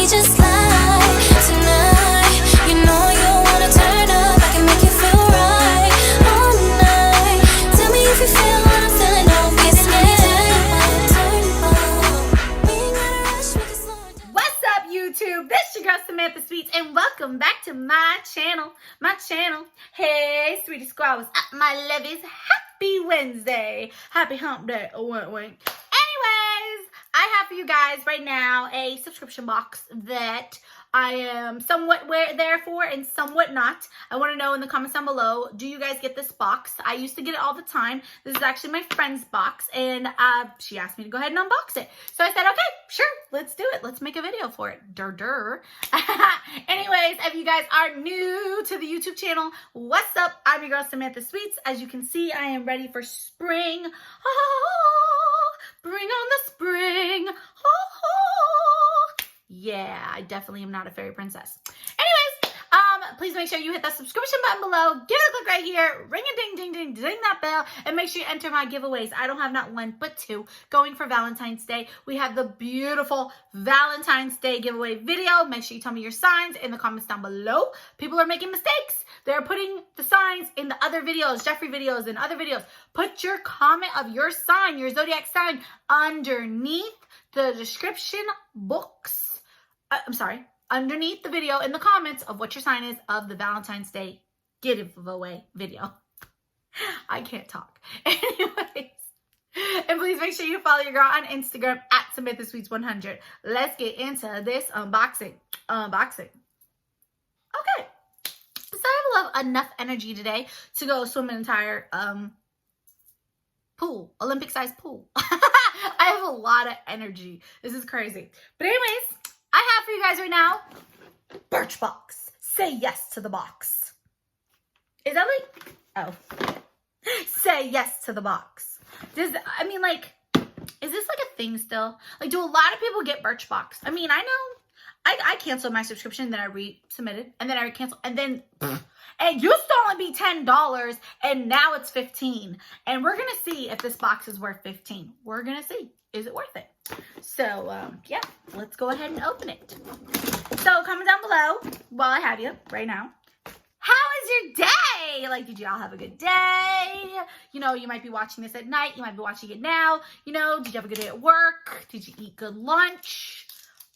we just lie tonight. You know you wanna turn up, I can make you feel right all night. Tell me if you feel what I'm feeling, don't be scared. Turn up. We ain't gotta rush, we can slow it down. What's up, YouTube? This is your girl Samantha Sweets, and welcome back to my channel. Hey, sweetie squad, what's up, my lovies? Happy Wednesday. Happy hump day. Oh, wink, wink. Anyways, I have for you guys right now a subscription box that I am somewhat there for and somewhat not. I want to know in the comments down below, do you guys get this box? I used to get it all the time. This is actually my friend's box, and she asked me to go ahead and unbox it. So I said, okay, sure, let's do it. Let's make a video for it. Anyways, if you guys are new to the YouTube channel, what's up? I'm your girl Samantha Sweets. As you can see, I am ready for spring. Oh, bring on the spring. Yeah, I definitely am not a fairy princess. Anyways, please make sure you hit that subscription button below. Give it a click right here. Ring a ding, ding, ding, ding that bell. And make sure you enter my giveaways. I don't have not one, but two going for Valentine's Day. We have the beautiful Valentine's Day giveaway video. Make sure you tell me your signs in the comments down below. People are making mistakes. They're putting the signs in the other videos, Jeffrey videos and other videos. Put your comment of your sign, your zodiac sign, underneath the description box. Underneath the video in the comments of what your sign is of the Valentine's Day giveaway video. I can't talk. Anyways, and please make sure you follow your girl on Instagram at SamanthaSweets100. Let's get into this unboxing. Okay. So I have enough energy today to go swim an entire pool, Olympic-sized pool. I have a lot of energy. This is crazy. But anyways, I have for you guys right now, Birchbox. Say yes to the box. Is that like, oh. Say yes to the box. Is this like a thing still? Like, do a lot of people get Birchbox? I mean, I know I canceled my subscription, then I resubmitted, and then I canceled, and then, and used to only be $10, and now it's $15. And we're going to see if this box is worth $15. We're going to see. Is it worth it? So, yeah, let's go ahead and open it. So, comment down below while I have you right now. How is your day? Like, did you all have a good day? You know, you might be watching this at night. You might be watching it now. You know, did you have a good day at work? Did you eat good lunch?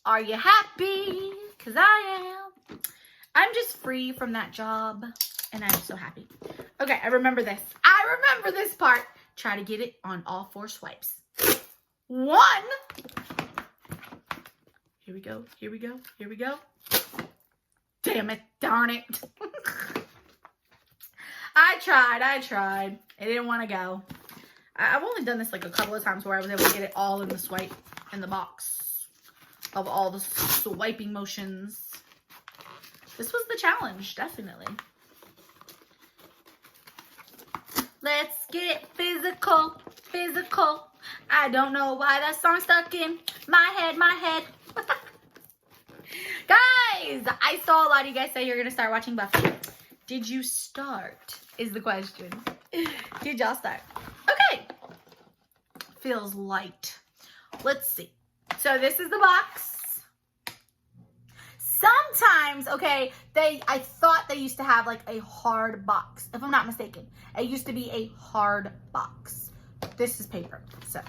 Are you happy? Because I am. I'm just free from that job, and I'm so happy. Okay, I remember this. I remember this part. Try to get it on all 4 swipes. 1. Here we go. Here we go. Here we go. Damn it. Darn it. I tried. It didn't want to go. I've only done this like a couple of times where I was able to get it all in the swipe in the box of all the swiping motions. This was the challenge, definitely. Let's get physical. I don't know why that song stuck in my head. Guys, I saw a lot of you guys say you're going to start watching Buffy. Did you start? Is the question. Did y'all start? Okay. Feels light. Let's see. So this is the box. Sometimes, okay, I thought they used to have like a hard box, if I'm not mistaken. It used to be a hard box. This is paper, so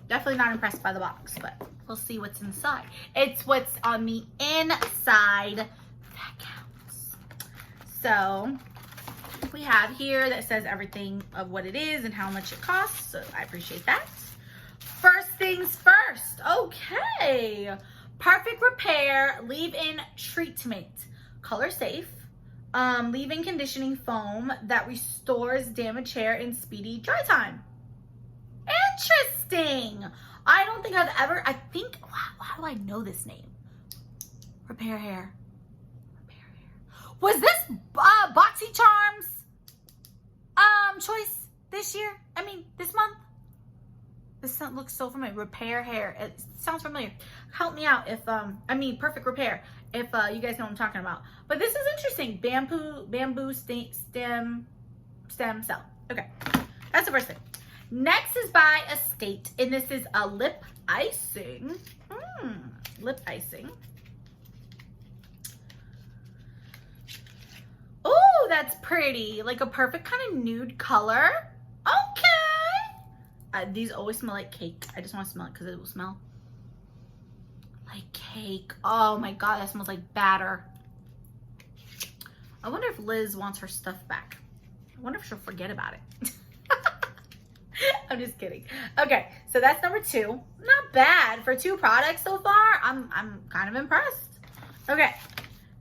definitely not impressed by the box, but we'll see what's inside. It's what's on the inside that counts. So we have here that says everything of what it is and how much it costs, so I appreciate that. First things first, okay. Perfect repair, leave-in treatment, color safe, leave-in conditioning foam that restores damaged hair in speedy dry time. Interesting. I don't think I've ever, how do I know this name? Repair hair. Was this Boxy Charms choice this year? I mean, this month? This looks so familiar. Repair hair. It sounds familiar. Help me out if, Perfect Repair, if you guys know what I'm talking about. But this is interesting. Bamboo stem cell. Okay. That's the first thing. Next is by Estate, and this is a lip icing. Lip icing. that's pretty. Like a perfect kind of nude color. Okay. These always smell like cake. I just want to smell it because it will smell like cake. Oh my God, that smells like batter. I wonder if Liz wants her stuff back. I wonder if she'll forget about it. I'm just kidding. Okay, so that's number 2. Not bad for 2 products so far. I'm kind of impressed. Okay,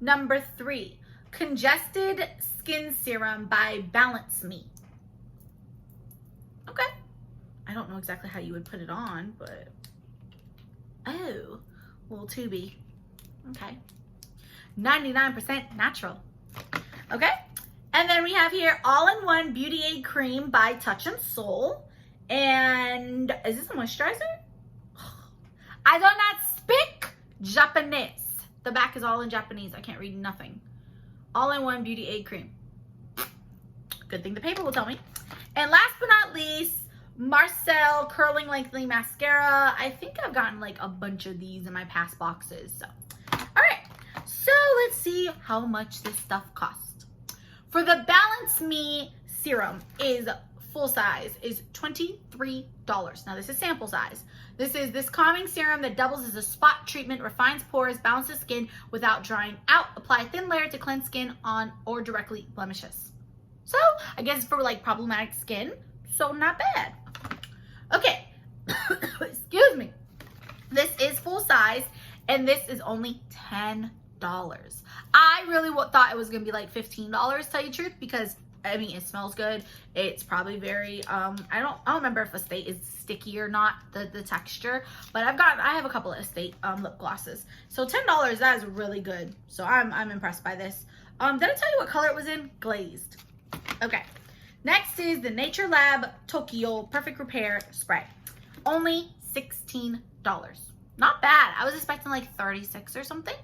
number 3, Congested Skin Serum by Balance Me. Okay, I don't know exactly how you would put it on, but oh, little tubey. Okay, 99% natural. Okay, and then we have here All-in-One Beauty Aid Cream by Touch and Soul. And is this a moisturizer? I do not speak Japanese. The back is all in Japanese. I can't read nothing. All-in-One Beauty Aid Cream. Good thing the paper will tell me. And last but not least, Marcel Curling Lengthening Mascara. I think I've gotten like a bunch of these in my past boxes. So, all right. So let's see how much this stuff costs. For the Balance Me serum is full size is $23. Now this is sample size. This is this calming serum that doubles as a spot treatment, refines pores, balances skin without drying out. Apply a thin layer to cleanse skin on or directly blemishes. So I guess for like problematic skin, so not bad. Okay, excuse me. This is full size and this is only $10. I really thought it was gonna be like $15, to tell you the truth, because I mean, it smells good. It's probably very, I don't remember if Estate is sticky or not, the texture, but I have a couple of Estate lip glosses. So $10, that is really good. So I'm impressed by this. Did I tell you what color it was in? Glazed. Okay. Next is the Nature Lab Tokyo Perfect Repair Spray. Only $16. Not bad. I was expecting like 36 or something.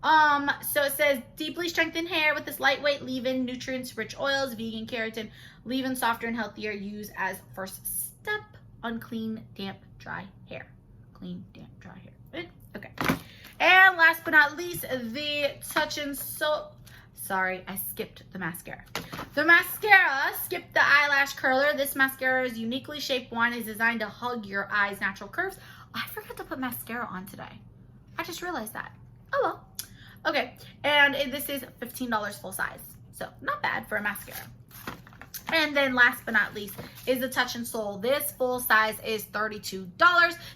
So it says deeply strengthen hair with this lightweight leave-in, nutrients-rich oils, vegan keratin, leave-in softer and healthier. Use as first step on clean, damp, dry hair. Clean, damp, dry hair. Okay. And last but not least, the Touch and Soul. Sorry, I skipped the mascara. The mascara skipped the eyelash curler. This mascara's uniquely shaped wand is designed to hug your eye's natural curves. I forgot to put mascara on today. I just realized that. Oh well. Okay, and this is $15 full size, so not bad for a mascara. And then last but not least is the Touch and Soul. This full size is $32.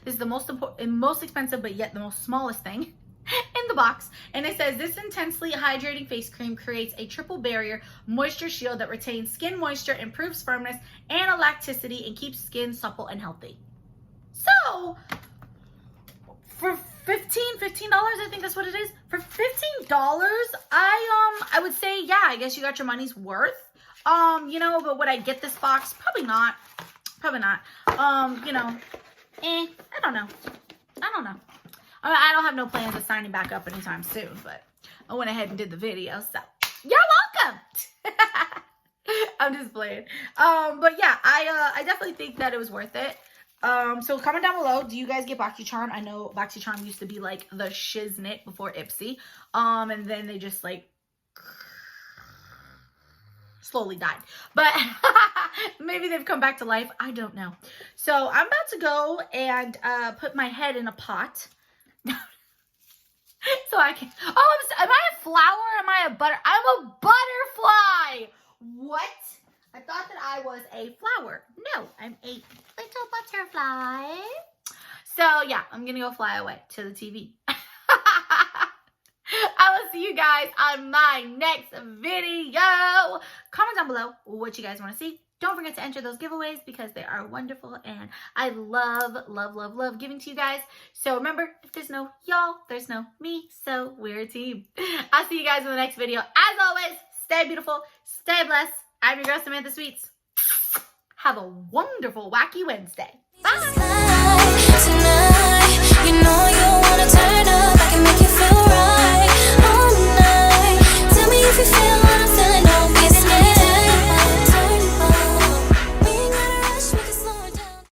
This is the most expensive, but yet the most smallest thing in the box. And it says this intensely hydrating face cream creates a triple barrier moisture shield that retains skin moisture, improves firmness and elasticity, and keeps skin supple and healthy. So for $15, I think that's what it is. For $15, I would say, yeah, I guess you got your money's worth. You know, but would I get this box? Probably not. Probably not. You know, I don't know. I don't have no plans of signing back up anytime soon, but I went ahead and did the video, so you're welcome. I'm just playing. But yeah, I definitely think that it was worth it. So comment down below, do you guys get BoxyCharm? I know BoxyCharm used to be like the shiznit before Ipsy. And then they just like slowly died. But maybe they've come back to life. I don't know. So I'm about to go and put my head in a pot. So I can, am I a flower? Am I a butter? I'm a butterfly. What? I thought that I was a flower. No, I'm a little butterfly. So yeah, I'm gonna go fly away to the TV. I will see you guys on my next video. Comment down below what you guys want to see. Don't forget to enter those giveaways because they are wonderful and I love giving to you guys. So remember, if there's no y'all, there's no me, so we're a team. I'll see you guys in the next video. As always, stay beautiful, stay blessed. I'm your girl, Samantha Sweets. Have a wonderful, wacky Wednesday. Bye.